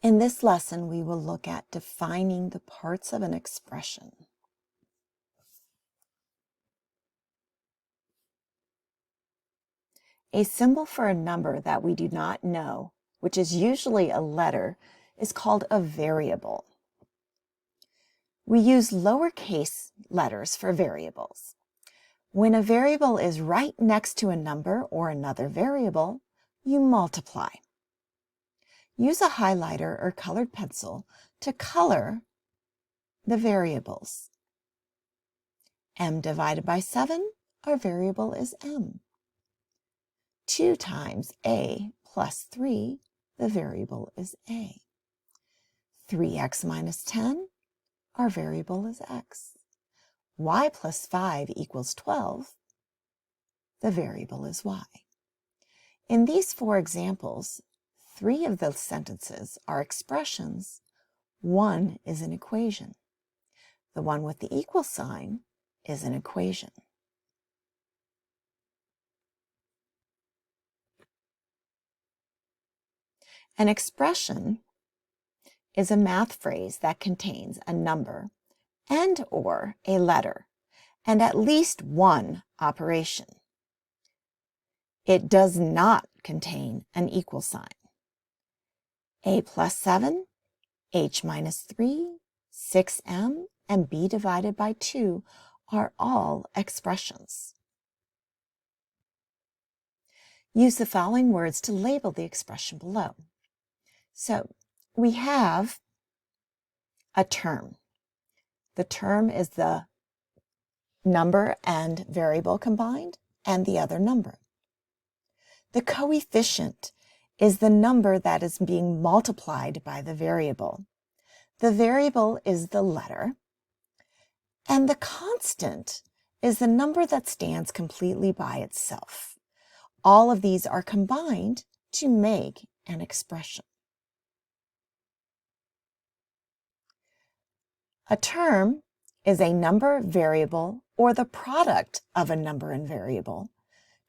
In this lesson, we will look at defining the parts of an expression. A symbol for a number that we do not know, which is usually a letter, is called a variable. We use lowercase letters for variables. When a variable is right next to a number or another variable, you multiply. Use a highlighter or colored pencil to color the variables. M divided by 7, our variable is M. 2 times A plus 3, the variable is A. 3x minus 10, our variable is X. Y plus 5 equals 12, the variable is Y. In these 4 examples, 3 of the sentences are expressions, 1 is an equation. The one with the equal sign is an equation. An expression is a math phrase that contains a number and/or a letter and at least one operation. It does not contain an equal sign. A plus 7, H minus 3, 6M, and B divided by 2 are all expressions. Use the following words to label the expression below. So we have a term. The term is the number and variable combined and the other number. The coefficient is the number that is being multiplied by the variable. The variable is the letter, and the constant is the number that stands completely by itself. All of these are combined to make an expression. A term is a number, variable, or the product of a number and variable.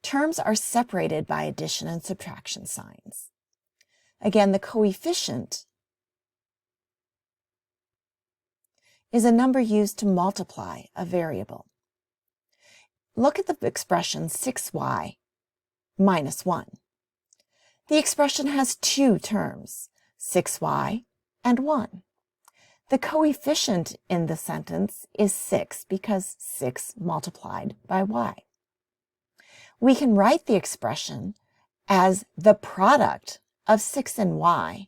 Terms are separated by addition and subtraction signs. Again, the coefficient is a number used to multiply a variable. Look at the expression 6y minus 1. The expression has 2 terms, 6y and 1. The coefficient in the sentence is 6 because 6 multiplied by y. We can write the expression as the product of 6 and y,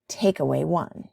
take away 1.